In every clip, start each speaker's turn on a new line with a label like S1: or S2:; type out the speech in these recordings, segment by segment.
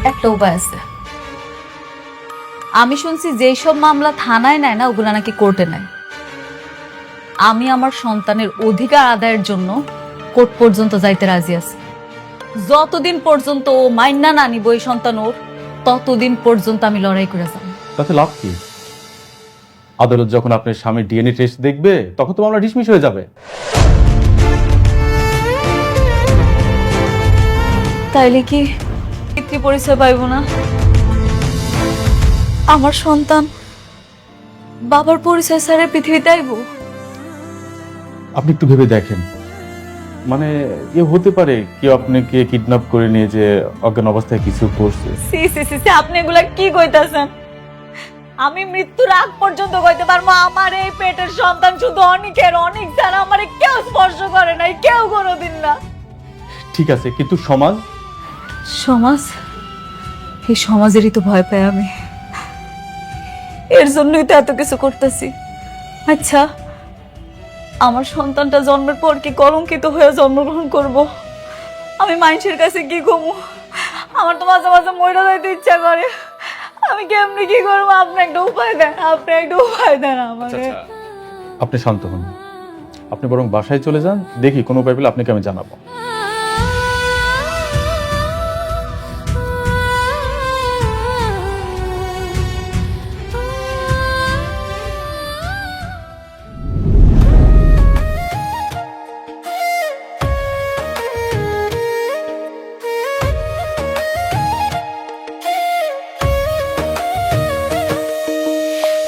S1: একটা উপায় আছে। আমি শুনছি যেই সব মামলা থানায় নেয় না, ওগুলা নাকি কোর্টে নেয়। আমি আমার সন্তানের অধিকার আদায়ের জন্য কোর্ট পর্যন্ত যাইতে রাজি আছি। যতদিন পর্যন্ত ও মাইন্না না নিব এই সন্তান ওর, ততদিন পর্যন্ত আমি লড়াই করে যাব।
S2: তাতে লাভ কি? আদালত যখন আপনার স্বামীর ডিএনএ টেস্ট দেখবে তখন তো মামলা ডিসমিস হয়ে যাবে।
S1: তাইলে কি পিতৃ পরিচয় পাইব না? আমার সন্তান বাবার পরিচয় ছাড়া পৃথিবীতে আইব?
S2: আপনি একটু ভেবে দেখেন, মানে হতে পারে কেউ আপনাকে কিডন্যাপ করে নিয়ে যে অজ্ঞান অবস্থায় কিছু করছে।
S1: সি সি সি সি, আপনি এগুলা কি কইতাছেন? আমি মৃত্যুর আগ পর্যন্ত কইতে পারবো আমার এই পেটের সন্তান শুধু অনেকের, অনেক ছাড়া আমারে কেউ স্পর্শ করে নাই, কেউ কোনোদিন না।
S2: ঠিক আছে, কিন্তু সমাজ
S1: সমাজ, এই সমাজেরই তো ভয় পাই আমি। এর জন্যই তো এত কিছু করতেছি। আচ্ছা, আমার সন্তানটা জন্মের পর কি কলঙ্কিত হয়ে জন্মগ্রহণ করব? আমি মানুষের কাছে কি কমু? আমার তো মাঝে মাঝে মরে যাইতে ইচ্ছা করে। আমি কেমনি কি করবো? আপনি একটা উপায় দেন, আপনি একটা উপায় দেন আমাকে।
S2: আপনি শান্ত হন, আপনি বরং বাসায় চলে যান, দেখি কোনো উপায় পেলে আপনাকে আমি জানাবো।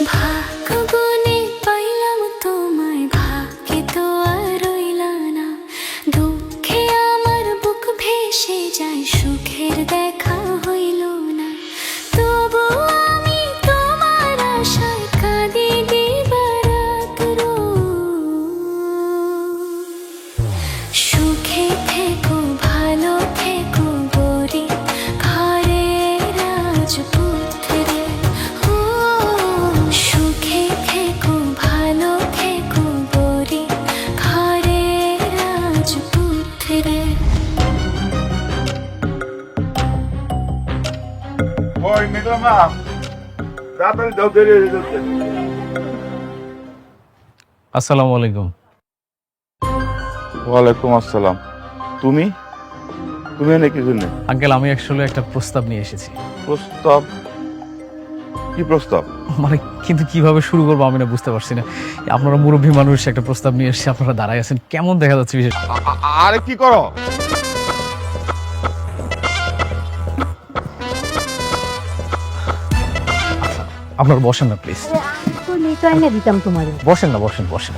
S3: ভাগ্যগুনে পাইলাম তোমায়, ভাগ্যে তো আর রইলা না। দুঃখে আমার বুক ভেসে যায়, সুখের দেখা হইল না। তবু আমি তোমার আশায় কাঁদি দিবারাত রোজ। সুখে থেকো, ভালো থেকো গরিব ঘরের রাজপুত্রে। ও সুখে থেকো, ভালো থেকো গরিব ঘরের রাজপুত্রে।
S4: ওই মেঘলা মা, তাড়াতাড়ি দাও, দেরি হয়ে যাচ্ছে।
S5: আসসালামু আলাইকুম।
S4: ওয়ালাইকুম আসসালাম। তুমি তুমি এনে কি জন্য?
S5: আঙ্কেল, আমি অ্যাকচুয়ালি একটা প্রস্তাব নিয়ে এসেছি।
S4: প্রস্তাব? কি প্রস্তাব?
S5: মানে কিন্তু কিভাবে শুরু করবো আমি না বুঝতে পারছি না। আপনারা মুরব্বী মানুষ, একটা প্রস্তাব নিয়ে এসেছি, আপনারা দাঁড়ায় আছেন, কেমন দেখা যাচ্ছে বিশেষ।
S4: আরে কি করো?
S5: আপনারা বসেন না প্লিজ,
S6: দিতাম তোমার।
S5: বসেন না, বসেন বসেন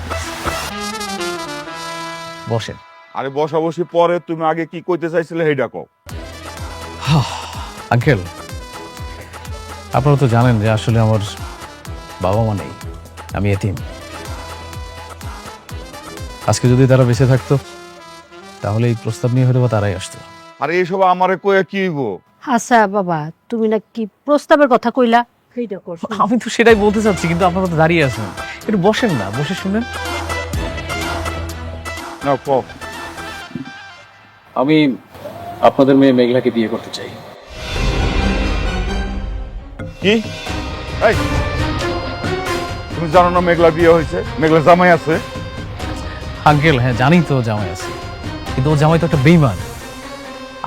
S5: বসেন।
S4: আরে বসা বসি পরে, তুমি আগে কি কইতে চাইছিলে সেইটা কও।
S5: আঙ্কেল, আপনারা তো জানেন যে আসলে আমার বাবা মা নেই, আমি এতিম। আজকে যদি তারা বেঁচে থাকতো তাহলে এই প্রস্তাব নিয়ে হয়তো বা তারাই আসতো।
S4: আরে এইসব আমারে কয়ে কি হইব?
S6: আচ্ছা বাবা, তুমি না কি প্রস্তাবের কথা কইলা? সেইটা করছো।
S5: আমি তো সেটাই বলতে চাচ্ছি, কিন্তু আপনারা তো দাঁড়িয়ে আছেন, একটু বসেন না, বসে শুনেন।
S4: না কও।
S5: আমি আপনাদের মেয়ে মেঘলাকে বিয়ে করতে চাই।
S4: কি? এই, তুমি জানো না মেঘলা বিয়ে হয়েছে? মেঘলা জামাই আছে।
S5: আঙ্কেল, হ্যাঁ জানি তো জামাই আছে, কিন্তু ও জামাই তো একটা বেঈমান।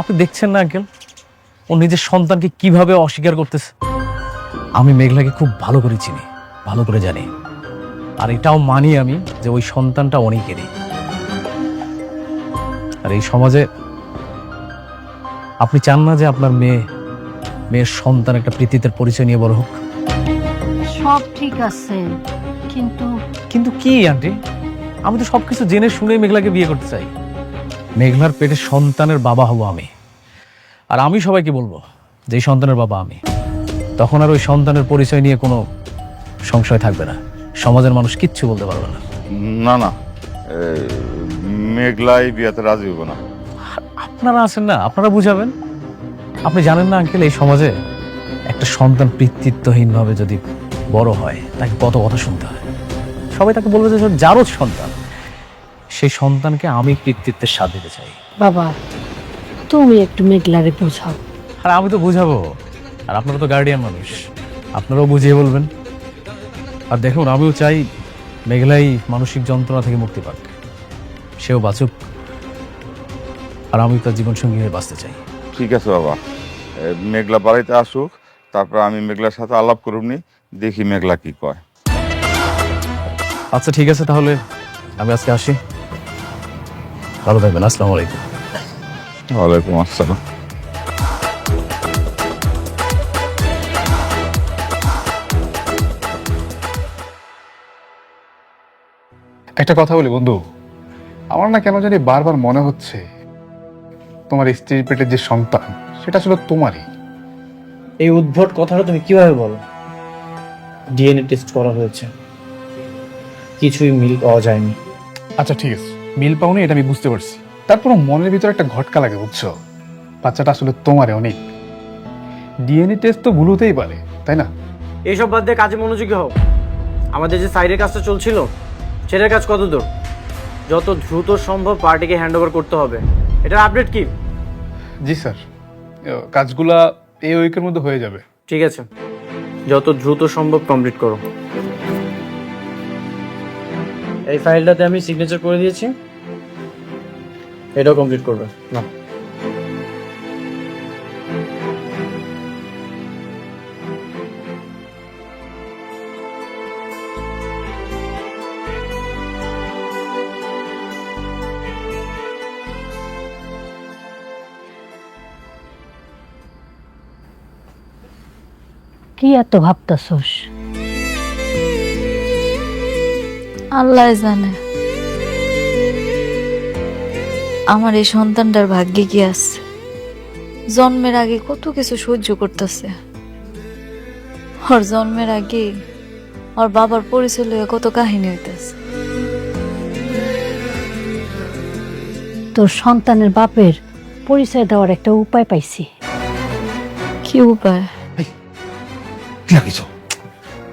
S5: আপনি দেখছেন না আঙ্কেল, ও নিজের সন্তানকে কিভাবে অস্বীকার করতেছে। আমি মেঘলাকে খুব ভালো করে চিনি, ভালো করে জানি, আর এটাও মানি আমি যে ওই সন্তানটা অনেকেরই। আর এই সমাজে আপনি চান না যে আপনার মেয়ের সন্তান একটা পৃথিবীর পরিচয় নিয়ে বড় হোক?
S6: সব ঠিক আছে, কিন্তু
S5: কিন্তু কি আন্টি, আমি তো সবকিছু জেনে শুনে মেঘলাকে বিয়ে করতে চাই। মেঘলার পেটে সন্তানের বাবা হব আমি, আর আমি সবাইকে বলবো যে এই সন্তানের বাবা আমি। তখন আর ওই সন্তানের পরিচয় নিয়ে কোনো সংশয় থাকবে না, সমাজের মানুষ কিচ্ছু বলতে পারবে না।
S4: না না, মেঘলাই বিয়েতে রাজি হইব না।
S5: আপনারা আছেন না, আপনারা বুঝাবেন। আপনি জানেন না আঙ্কেল, এই সমাজে একটা সন্তান পিতৃত্বহীন ভাবে যদি বড় হয় তাকে কত কথা শুনতে হয়। সবাই তাকে বলবে যে যারও সন্তান, সেই সন্তানকে আমি পিতৃত্বের স্বাদ দিতে চাই।
S6: বাবা তুমি একটু মেঘলারে বোঝাও।
S5: আর আমি তো বুঝাবো, আর আপনারা তো গার্ডিয়ান মানুষ, আপনারাও বুঝিয়ে বলবেন। আর দেখুন, আমিও চাই মেঘলাই মানসিক যন্ত্রণা থেকে মুক্তি পাক, সেও বাঁচুক, আর আমি তার জীবনসঙ্গী হয়ে বাঁচতে চাই।
S4: ঠিক আছে বাবা, মেঘলা বাড়িতে আসুক, তারপর আমি মেঘলার সাথে আলাপ করুমনি, দেখি মেঘলা কি কয়।
S5: আচ্ছা ঠিক আছে, তাহলে আমি আজকে আসি। ভালো থাকবেন। আসসালামু আলাইকুম।
S4: ওয়ালাইকুম আসসালাম।
S7: একটা কথা বলি বন্ধু, আমার না কেন জানি বারবার মনে হচ্ছে তোমার স্ত্রীর পেটের যে সন্তান সেটা ছিল তোমারই।
S8: এই উদ্ভট কথাটা তুমি কিভাবে বলো? ডিএনএ টেস্ট করা হয়েছে, কিছুই মিল পাওয়া যায়নি।
S7: আচ্ছা ঠিক আছে, মিল পাওনি এটা আমি বুঝতে পারছি, তারপর মনের ভিতরে একটা ঘটকা লাগে, বুঝছো? বাচ্চাটা আসলে তোমারে অনেক। ডিএনএ টেস্ট তো ভুল হতেই পারে, তাই না?
S8: এইসব বাদ দিয়ে কাজে মনোযোগী হও। আমাদের যে সাইডের কাজটা চলছিল সেটার কাজ কত দূর? যত দ্রুত সম্ভব পার্টিকে হ্যান্ড ওভার করতে হবে। এটার আপডেট কি?
S7: জি স্যার, কাজগুলা এই উইকের মধ্যে হয়ে যাবে।
S8: ঠিক আছে, যত দ্রুত সম্ভব কমপ্লিট করো। এই ফাইলটাতে আমি সিগনেচার করে দিয়েছি, এটাও কমপ্লিট করবে না।
S6: কি এত ভাবতাছস?
S1: আল্লাহ জানে আমার এই সন্তানটার ভাগ্যে কি আছে। জন্মের আগে কত কিছু সহ্য করতেছে, ওর জন্মের আগে ওর বাবার পরিচয় লইয়া কত কাহিনী হইতেছে।
S6: তোর সন্তানের বাপের পরিচয় দেওয়ার একটা উপায় পাইছি।
S1: কি উপায়?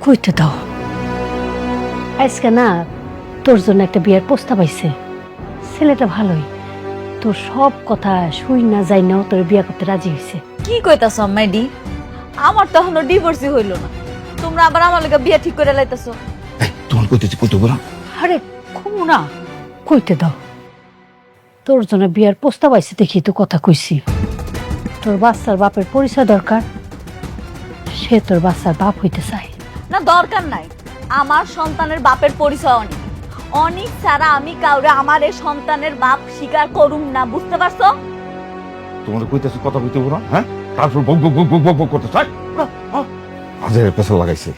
S6: কইতে দাও। আজকে না তোর জন্য একটা বিয়ের প্রস্তাব আইছে। ছেলেটা ভালোই, তোর সব কথা শুই না যাই নাও তোর বিয়ে করতে রাজি হয়েছে।
S1: কি কইতাছ আম্মাইডি? আমার তো এখনো ডিভোর্সই হইল না, তোমরা আবার আমার লগে বিয়ে ঠিক করে লাইতাছো।
S6: আরে খুব না, কইতে দাও। তোর জন্য বিয়ের প্রস্তাব আইছে দেখি তো কথা কইছি। তোর বাচ্চার বাপের পরিচয় দরকার, সে তোর বাচ্চার বাপ হইতে চায়।
S1: না দরকার নাই, আমার সন্তানের বাপের পরিচয় অনেক অনেক ছাড়া আমি কাউরে আমার এই সন্তানের বাপ স্বীকার করুম না, বুঝতে পারছো?
S4: তোমার কইতেছে কথা কইতে না, হ্যাঁ? তারপর বক বক বক বক বক করতে চাই, আজের পেছন লাগাইছে।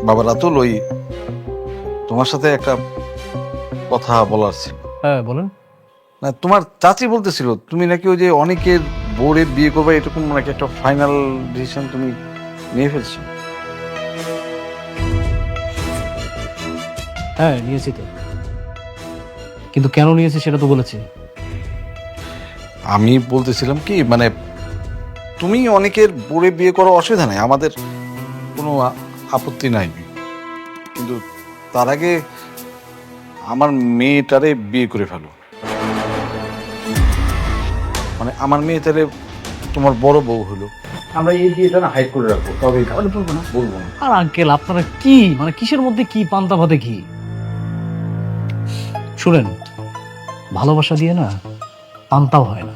S9: বাবা রাতুল, ওই তোমার সাথে একটা কথা বলার ছিল।
S5: হ্যাঁ বলেন।
S9: না, তোমার চাচি বলতেছিল তুমি নাকি ওই যে অনেকের বোরে বিয়ে করবে, এরকম নাকি একটা ফাইনাল ডিসিশন তুমি নিয়ে ফেলছো।
S5: হ্যাঁ নিয়েছি তো, কিন্তু কেন নিয়েছি সেটা তো বলেছি।
S9: আমি বলতেছিলাম কি, মানে তুমি অনেকের বোরে বিয়ে করো, অসুবিধা নাই, আমাদের কোনো আপত্তি নাই, কিন্তু তার আগে আমার মেয়েটারে বিয়ে করে ফেলো। মানে আমার মেয়েটারে তোমার বড় বউ হলো, আমরা এই বিয়েটা না হাইড করে রাখবো, তবে বলবো না, বলবো না।
S5: আর আঙ্কেল আপনারা কি, মানে কিসের মধ্যে কি পান্তা ভাতে কি? শুনেন, ভালোবাসা দিয়ে না পান্তাও হয় না।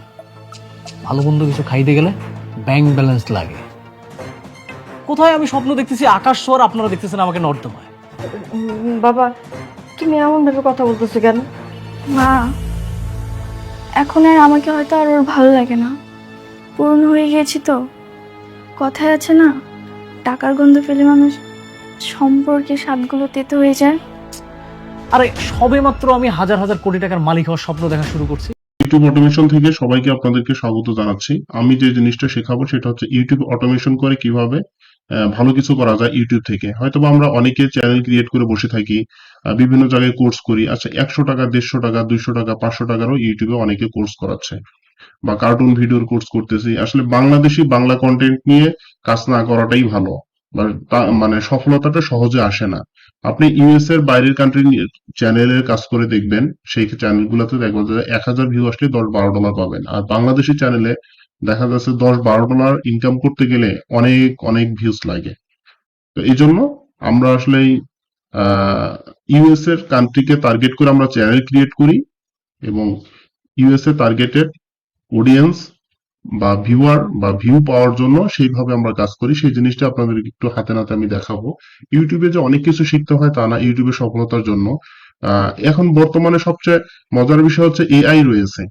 S5: ভালো বন্ধু কিছু খাইতে গেলে ব্যাংক ব্যালেন্স লাগে। কোথায় আমি স্বপ্ন দেখতেছি আকাশ ছোঁয়ার, আপনারা দেখতেছেন আমাকে নর্দমায়।
S10: বাবা, তুমি এমন ভাবে কথা বলতেছো কেন?
S11: মা, এখন আর আমাকে হয়তো আর ওর ভালো লাগে না, পূর্ণ হয়ে গিয়েছি তো। কথায় আছে না, টাকার গন্ধ পেলে মানুষ সম্পর্কে স্বাদগুলো তেতো হয়ে যায়।
S5: আরে সবে মাত্র আমি হাজার হাজার কোটি টাকার মালিক হওয়ার স্বপ্ন দেখা শুরু করছি।
S12: ইউটিউব অটোমেশন থেকে সবাইকে আপনাদেরকে স্বাগত জানাচ্ছি। আমি যে জিনিসটা শেখাবো সেটা হচ্ছে ইউটিউব অটোমেশন করে কিভাবে ভালো কিছু করা যায় ইউটিউব থেকে। হয়তোবা আমরা অনেকে চ্যানেল ক্রিয়েট করে বসে থাকি, বিভিন্ন জায়গায় কোর্স করি। আচ্ছা, 100 টাকা, 150 টাকা, 200 টাকা, 500 টাকারও ইউটিউবে অনেকে কোর্স করাচ্ছে, বা কার্টুন ভিডিওর কোর্স করতেছি। আসলে বাংলাদেশি বাংলা কন্টেন্ট নিয়ে কাজ না করাটাই ভালো, মানে সফলতাটা সহজে আসে না। আপনি ইউএস এর বাইরের কান্ট্রি চ্যানেলের কাজ করে দেখবেন, সেই চ্যানেলগুলোতে দেখবেন যে 1000 ভিউ আসলে $10-12 পাবেন। আর বাংলাদেশি চ্যানেলে দেখা যাচ্ছে $10-12 ইনকাম করতে গেলে অনেক অনেক ভিউজ লাগে। তো এই জন্য আমরা আসলে ইউএস এর কান্ট্রিকে টার্গেট করে আমরা চ্যানেল ক্রিয়েট করি, এবং ইউএস এ টার্গেটেড অডিয়েন্স বা ভিউয়ার বা ভিউ পাওয়ার জন্য সেইভাবে আমরা কাজ করি। সেই জিনিসটা আপনাদের একটু হাতে নাতে আমি দেখাবো। ইউটিউবে যে অনেক কিছু শিখতে হয় তা না, ইউটিউবে সফলতার জন্য এখন বর্তমানে সবচেয়ে মজার বিষয় হচ্ছে এআই রয়েছে।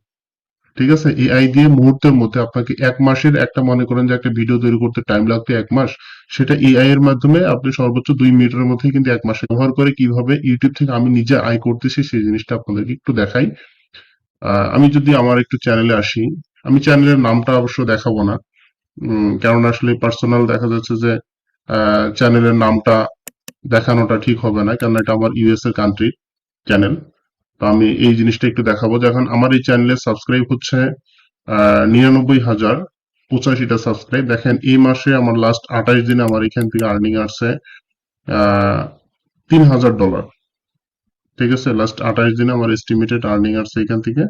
S12: ঠিক আছে, এআই দিয়ে মুহূর্তের মধ্যে আপনাকে 1 মাসের একটা, মনে করেন যে একটা ভিডিও তৈরি করতে টাইম লাগতো 1 মাস, সেটা এআই এর মাধ্যমে আপনি সর্বোচ্চ 2 মিনিটের মধ্যে কিন্তু 1 মাসে ব্যবহার করে কিভাবে ইউটিউব থেকে আমি নিজে আয় করতেছি সেই জিনিসটা আপনাদেরকে একটু দেখাই। আমি যদি আমার একটু চ্যানেলে আসি, আমি চ্যানেলের নামটা অবশ্য দেখাবো না, কারণ আসলে পার্সোনাল দেখা যাচ্ছে যে চ্যানেলের নামটা দেখানোটা ঠিক হবে না, কারণ এটা আমার ইউএস এর কান্ট্রি চ্যানেল। তো আমি এই জিনিসটা একটু দেখাবো। যখন আমার এই চ্যানেলে সাবস্ক্রাইব হচ্ছে 99,085টা সাবস্ক্রাইব। দেখেন এই মাসে আমার লাস্ট 28 দিনে আমার এখান থেকে আর্নিং আসছে $3,000। ঠিক আছে, লাস্ট 28 দিনে আমার এস্টিমেটেড আর্নিং আসছে এখান থেকে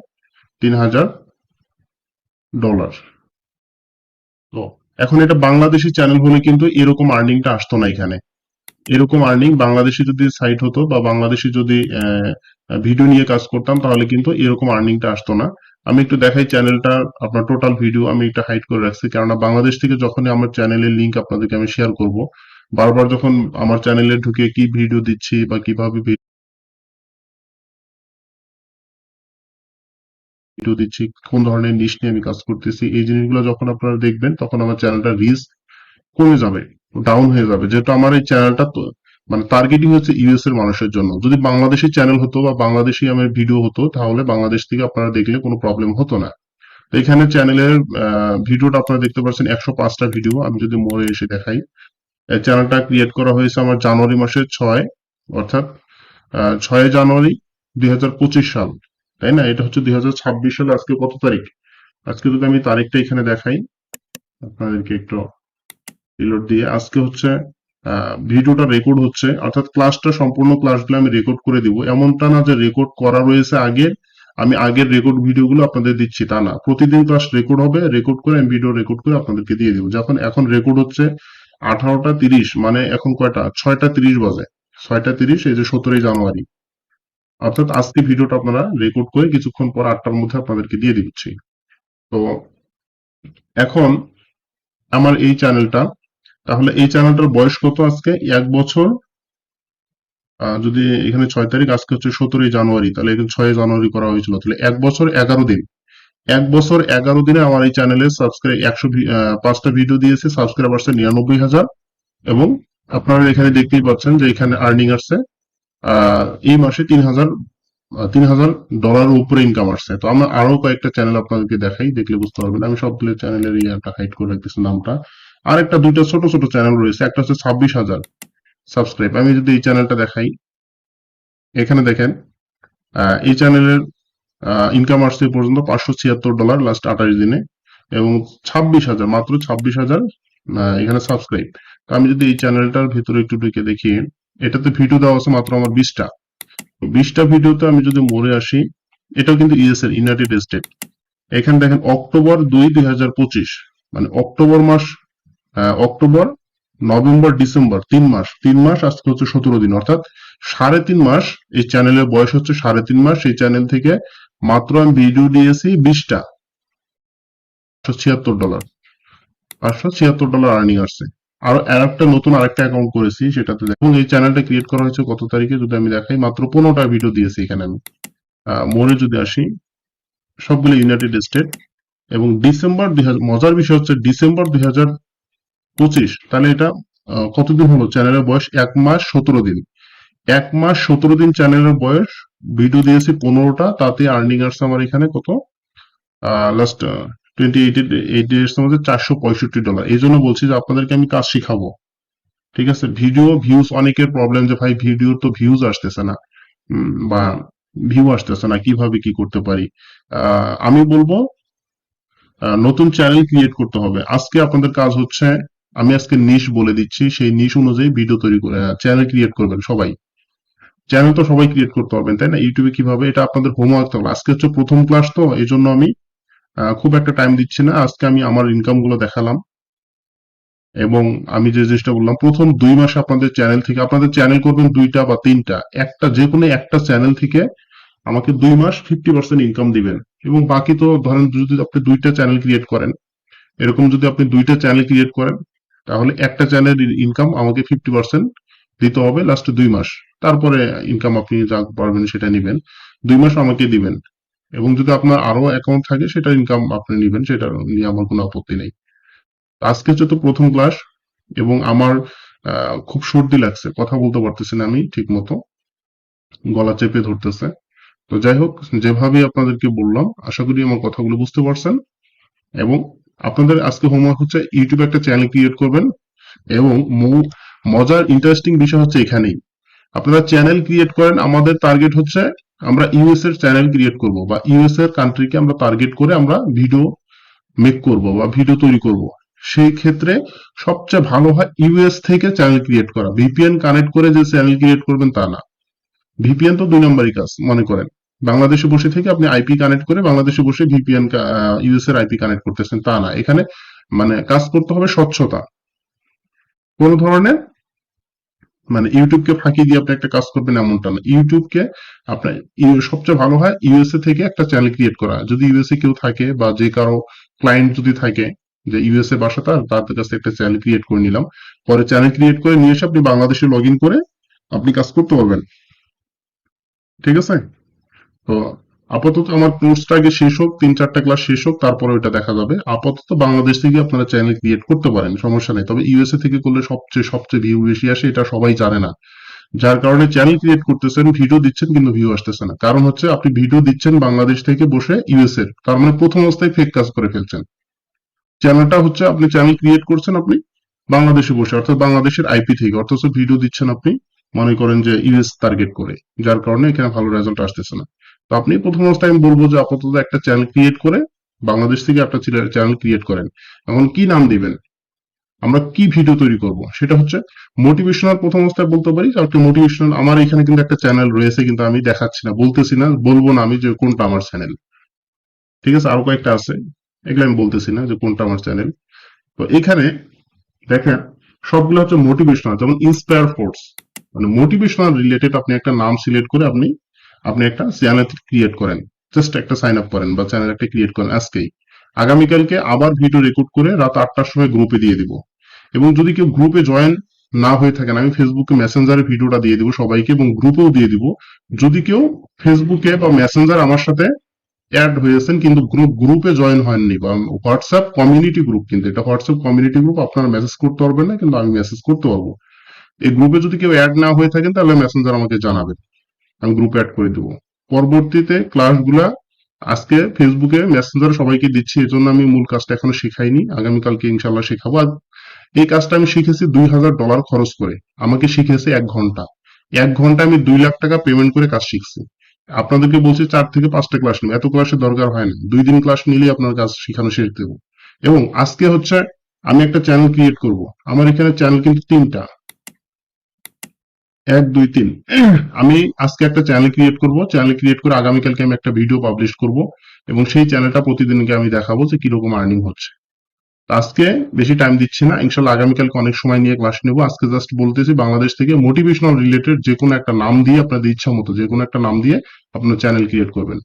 S12: $3,000। তো এখন এটা বাংলাদেশি চ্যানেল হলে কিন্তু এরকম আর্নিংটা আসতো না। এখানে এরকম আর্নিং বাংলাদেশি যদি সাইট হতো বা বাংলাদেশি যদি ভিডিও নিয়ে কাজ করতাম তাহলে কিন্তু এরকম আর্নিংটা আসতো না। আমি একটু দেখাই চ্যানেলটা, আপনার টোটাল ভিডিও আমি এটা হাইড করে রাখছি, কেননা বাংলাদেশ থেকে যখন আমার চ্যানেলের লিংক আপনাদেরকে আমি শেয়ার করব, বারবার যখন আমার চ্যানেলে ঢুকে কি ভিডিও দিচ্ছি বা কিভাবে ভিডিও দিচ্ছি, কোন ধরনের নিশ নিয়ে আমি কাজ করতেছি, এই জিনিসগুলো যখন আপনারা দেখবেন তখন আমার চ্যানেলটা রিচ কমে যাবে, ডাউন হয়ে যাবে। যেহেতু আমার এই চ্যানেলটা তো মানে টার্গেটিং হচ্ছে ইউএস এর মানুষের জন্য। যদি বাংলাদেশি চ্যানেল হতো বা বাংলাদেশি আমার ভিডিও হতো তাহলে বাংলাদেশ থেকে আপনারা দেখলে কোনো প্রবলেম হতো না। তো এখানে চ্যানেলের ভিডিওটা আপনারা দেখতে পাচ্ছেন 105টা ভিডিও। আমি যদি মোড়ে এসে দেখাই, এই চ্যানেলটা ক্রিয়েট করা হয়েছে আমার জানুয়ারি মাসের 6, অর্থাৎ 6 জানুয়ারি 2025 সাল, তাই না? এটা হচ্ছে 2026 সাল। আজকে কত তারিখ? আজকে যদি আমি তারিখটা এখানে দেখাই আপনাদেরকে একটু রিলোড দিয়ে, আজকে হচ্ছে ভিডিওটা রেকর্ড হচ্ছে, অর্থাৎ ক্লাসটা সম্পূর্ণ ক্লাসগুলো আমি রেকর্ড করে দিব। এমনটা না যে রেকর্ড করা রয়েছে আগে, আমি আগের রেকর্ড ভিডিওগুলো আপনাদের দিচ্ছি, তা না। প্রতিদিন ক্লাস রেকর্ড হবে, রেকর্ড করে আমি ভিডিও রেকর্ড করে আপনাদেরকে দিয়ে দিব। যখন এখন রেকর্ড হচ্ছে 18:30, মানে এখন কয়টা? 6:30 বাজে। 6:30, এই যে 17 জানুয়ারি, অর্থাৎ আজকে ভিডিওটা আপনারা রেকর্ড করে কিছুক্ষণ পর 8টার মধ্যে আপনাদেরকে দিয়ে দিচ্ছি। তো এখন আমার এই চ্যানেলটা, তাহলে এই চ্যানেলটার বয়স কত আজকে? 1 বছর। যদি এখানে 6 তারিখ, আজকে হচ্ছে 17 জানুয়ারি, তাহলে এখানে 6 জানুয়ারি করা হয়েছিল, তাহলে 1 বছর 11 দিন। 1 বছর 11 দিনে আমার এই চ্যানেলে সাবস্ক্রাইব 105টা ভিডিও দিয়েছে, সাবস্ক্রাইব আসছে 99,000, এবং আপনারা এখানে দেখতেই পাচ্ছেন যে এখানে আর্নিং আসছে এই মাসে $3,000 উপরে ইনকাম আসছে। তো আমরা আরো কয়েকটা চ্যানেল আপনাদেরকে দেখাই, দেখলে বুঝতে পারবেন। আমি সবগুলো চ্যানেলের ইয়াটা হাইড করে রাখতেছি নামটা। আর একটা দুইটা ছোট ছোট চ্যানেল রয়েছে, একটা হচ্ছে 26,000 সাবস্ক্রাইব। আমি যদি এই চ্যানেলটা দেখাই, এখানে দেখেন এই চ্যানেলের ইনকাম আসছে এ পর্যন্ত $576 লাস্ট 28 দিনে, এবং 26,000, মাত্র 26,000 এখানে সাবস্ক্রাইব। তো আমি যদি এই চ্যানেলটার ভিতরে একটু ঢুকে দেখি, এটাতে ভিডিও দেওয়া আছে মাত্র আমার 20টা ভিডিওতে আমি যদি মোড়ে আসি, এটাও কিন্তু ইউএস এর, ইউনাইটেড স্টেট। এখানে দেখেন অক্টোবর 2, 2025, মানে অক্টোবর মাস, অক্টোবর, নভেম্বর, ডিসেম্বর, 3 মাস, আজকে হচ্ছে 17 দিন, অর্থাৎ 3.5 মাস। এই চ্যানেলের বয়স হচ্ছে 3.5 মাস। এই চ্যানেল থেকে মাত্র আমি ভিডিও দিয়েছি 20টা, $576 আর্নিং আসছে। আর একটা নতুন আরেকটা অ্যাকাউন্ট করেছি, সেটাতে দেখুন এই চ্যানেলটা ক্রিয়েট করা হয়েছে কত তারিখে যদি আমি দেখাই, মাত্র 15টা ভিডিও দিয়েছি। এখানে আমি মোড়ে যদি আসি, সবগুলো ইউনাইটেড স্টেট, এবং ডিসেম্বর, মজার বিষয় হচ্ছে ডিসেম্বর 2025, তাহলে এটা কতদিন হলো চ্যানেলের বয়স? 1 মাস 17 দিন। 1 মাস 17 দিন চ্যানেলের বয়স, ভিডিও দিয়েছি 15টা, তাতে আর্নিং আসছে আমার এখানে কত, লাস্ট 28 ডেজ এর মধ্যে $465। এই জন্য বলছি যে আপনাদেরকে আমি কাজ শিখাবো, ঠিক আছে? ভিডিও ভিউজ, অনেকের প্রবলেম যে ভাই ভিডিওর তো ভিউজ আসতেছে না, বা ভিউ আসতেছে না, কিভাবে কি করতে পারি? আমি বলবো নতুন চ্যানেল ক্রিয়েট করতে হবে। আজকে আপনাদের কাজ হচ্ছে, আমি আজকে নিশ বলে দিচ্ছি, সেই নিশ অনুযায়ী ভিডিও তৈরি করে চ্যানেল ক্রিয়েট করবেন সবাই। চ্যানেল তো সবাই ক্রিয়েট করতে পারবেন, তাই না? ইউটিউবে কিভাবে, এটা আপনাদের হোমওয়ার্ক হবে। আজকে হচ্ছে প্রথম ক্লাস, তো এই জন্য আমি খুব একটা টাইম দিচ্ছি না। আজকে আমি আমার ইনকাম গুলো দেখালাম, এবং আমি যে জিনিসটা বললাম, প্রথম 2 মাসে আপনাদের চ্যানেল থেকে, আপনাদের চ্যানেল করবেন 2টা বা 3টা, একটা যে কোনো একটা চ্যানেল থেকে আমাকে 2 মাস 50% ইনকাম দিবেন। এবং বাকি তো ধরেন যদি আপনি 2টা চ্যানেল ক্রিয়েট করেন, এরকম যদি আপনি 2টা চ্যানেল ক্রিয়েট করেন, তাহলে একটা চ্যানেলের ইনকাম আমাকে 50% দিতে হবে লাস্টে 2 মাস। তারপরে ইনকাম আপনি যা পারবেন সেটা নিবেন, 2 মাস আমাকে দিবেন। এবং যদি আপনার আরো অ্যাকাউন্ট থাকে, সেটা ইনকাম আপনি নিবেন, সেটা নিয়ে আমার কোনো আপত্তি নেই। আজকে হচ্ছে তো প্রথম ক্লাস, এবং আমার খুব সর্দি লাগছে, কথা বলতে পারতেছি না আমি ঠিক মতো, গলা চেপে ধরতেছে। তো যাই হোক, যেভাবে আপনাদেরকে বললাম, আশা করি আমার কথাগুলো বুঝতে পারছেন। এবং আপনাদের আজকে হোমওয়ার্ক হচ্ছে ইউটিউবে একটা চ্যানেল ক্রিয়েট করবেন, এবং মজার ইন্টারেস্টিং বিষয় হচ্ছে এখানেই, আপনারা চ্যানেল ক্রিয়েট করেন, আমাদের টার্গেট হচ্ছে আমরা ইউএস এর চ্যানেল ক্রিয়েট করব, বা ইউএস এর কান্ট্রিকে আমরা টার্গেট করে আমরা ভিডিও মেক করব বা ভিডিও তৈরি করব। সেই ক্ষেত্রে সবচেয়ে ভালো হয় ইউএস থেকে চ্যানেল ক্রিয়েট করা। ভিপিএন কানেক্ট করে যে চ্যানেল ক্রিয়েট করবেন তা না, ভিপিএন তো 2 নম্বরই কাজ মনে করেন। বাংলাদেশে বসে থেকে আপনি আইপি কানেক্ট করে বাংলাদেশে বসে ভিপিএন ইউএস এর আইপি কানেক্ট করতেছেন, তা না। এখানে মানে কাজ করতে হবে স্বচ্ছতা, কোন ধরনের মানে ইউটিউবকে ফাঁকি দিয়ে আপনি একটা কাজ করবেন এমনটা না। ইউটিউবকে আপনার সবচেয়ে ভালো হয় ইউএসএ থেকে একটা চ্যানেল ক্রিয়েট করা। যদি ইউএসএ কেউ থাকে বা যে কারো ক্লায়েন্ট যদি থাকে যে ইউএসএ বাসা, তাদের কাছে একটা চ্যানেল ক্রিয়েট করে নিলাম, পরে চ্যানেল ক্রিয়েট করে নিয়ে এসে আপনি বাংলাদেশে লগ ইন করে আপনি কাজ করতে পারবেন, ঠিক আছে? তো আপাতত আমার কোর্সটা আগে শেষ হোক, 3-4টা ক্লাস শেষ হোক, তারপরে ওইটা দেখা যাবে। আপাতত বাংলাদেশ থেকে আপনারা চ্যানেল ক্রিয়েট করতে পারেন, সমস্যা নেই। তবে ইউএসএ থেকে করলে সবচেয়ে ভিউ বেশি আসে, এটা সবাই জানে না। যার কারণে চ্যানেল ক্রিয়েট করতেছেন, ভিডিও দিচ্ছেন, কিন্তু ভিউ আসতেছে না। কারণ হচ্ছে আপনি ভিডিও দিচ্ছেন বাংলাদেশ থেকে বসে ইউএসএ, তার মানে প্রথম অবস্থায় ফেক কাজ করে ফেলছেন। চ্যানেলটা হচ্ছে আপনি চ্যানেল ক্রিয়েট করছেন আপনি বাংলাদেশে বসে, অর্থাৎ বাংলাদেশের আইপি থেকে, অথচ ভিডিও দিচ্ছেন আপনি মনে করেন যে ইউএস টার্গেট করে, যার কারণে এখানে ভালো রেজাল্ট আসতেছে না। তো আপনি প্রথম অবস্থায় আমি বলবো যে আপাতত একটা চ্যানেল ক্রিয়েট করে বাংলাদেশ থেকে একটা চ্যানেল ক্রিয়েট করেন। এখন কি নাম দিবেন, আমরা কি ভিডিও তৈরি করব, সেটা হচ্ছে মোটিভেশনাল। প্রথম অবস্থায় বলতে পারি একটা মোটিভেশনাল। আমার এখানে কিন্তু একটা চ্যানেল রয়েছে, কিন্তু আমি দেখাচ্ছি না, বলতেছি না, বলবো না আমি যে কোনটা আমার চ্যানেল, ঠিক আছে? আরো কয়েকটা আছে, এগুলো আমি বলতেছি না যে কোনটা আমার চ্যানেল। তো এখানে দেখেন সবগুলো হচ্ছে মোটিভেশনাল, যেমন ইন্সপায়ার ফোর্স, মানে মোটিভেশনাল রিলেটেড আপনি একটা নাম সিলেক্ট করে আপনি একটা চ্যানেল ক্রিয়েট করেন, জাস্ট একটা সাইন আপ করেন বা চ্যানেল একটা ক্রিয়েট করেন আজকেই। আগামীকালকে আবার ভিডিও রেকর্ড করে রাত 8টার সময় গ্রুপে দিয়ে দিব। এবং যদি কেউ গ্রুপে জয়েন না হয়ে থাকেন, আমি ফেসবুকে মেসেঞ্জারে ভিডিওটা দিয়ে দিব সবাইকে, এবং গ্রুপেও দিয়ে দিব। যদি কেউ ফেসবুকে বা মেসেঞ্জার আমার সাথে অ্যাড হয়েছেন কিন্তু গ্রুপে জয়েন হয়নি, বা হোয়াটসঅ্যাপ কমিউনিটি গ্রুপ, কিন্তু এটা হোয়াটসঅ্যাপ কমিউনিটি গ্রুপ, আপনারা মেসেজ করতে পারবেন না, কিন্তু আমি মেসেজ করতে পারবো। এই গ্রুপে যদি কেউ অ্যাড না হয়ে থাকেন, তাহলে মেসেঞ্জার আমাকে জানাবেন, আমি গ্রুপে অ্যাড করে দেবো। পরবর্তীতে ক্লাসগুলা আজকে ফেসবুকে মেসেঞ্জারে সবাইকে দিচ্ছি, এজন্য আমি মূল কাজটা এখনো শেখাইনি, আগামীকালকে ইনশাল্লাহ শেখাবো। আর এই কাজটা আমি শিখেছি $2000 খরচ করে, আমাকে শিখেছে 1 ঘন্টা। 1 ঘন্টা আমি 2 লাখ টাকা পেমেন্ট করে কাজ শিখছি। আপনাদেরকে বলছি 4 থেকে 5টা ক্লাস নেব, এত ক্লাসের দরকার হয় না, 2 দিন ক্লাস নিলেই আপনার কাজ শিখানো শেষ দেবো। এবং আজকে হচ্ছে আমি একটা চ্যানেল ক্রিয়েট করব, আমার এখানে চ্যানেল কিন্তু 3টা, 1 2 3। আমি আজকে একটা চ্যানেল ক্রিয়েট করব, চ্যানেল ক্রিয়েট করে আগামীকালকে আমি একটা ভিডিও পাবলিশ করব, এবং সেই চ্যানেলটা প্রতিদিনকে আমি দেখাবো যে কিরকম আর্নিং হচ্ছে। আজকে বেশি টাইম দিচ্ছি না, ইনশাল্লাহ আগামীকালকে অনেক সময় নিয়ে ক্লাস নেবো। আজকে জাস্ট বলতেছি বাংলাদেশ থেকে মোটিভেশনাল রিলেটেড যে কোনো একটা নাম দিয়ে, আপনাদের ইচ্ছা মতো যে কোনো একটা নাম দিয়ে আপনার চ্যানেল ক্রিয়েট করবেন।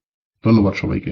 S12: ধন্যবাদ সবাইকে।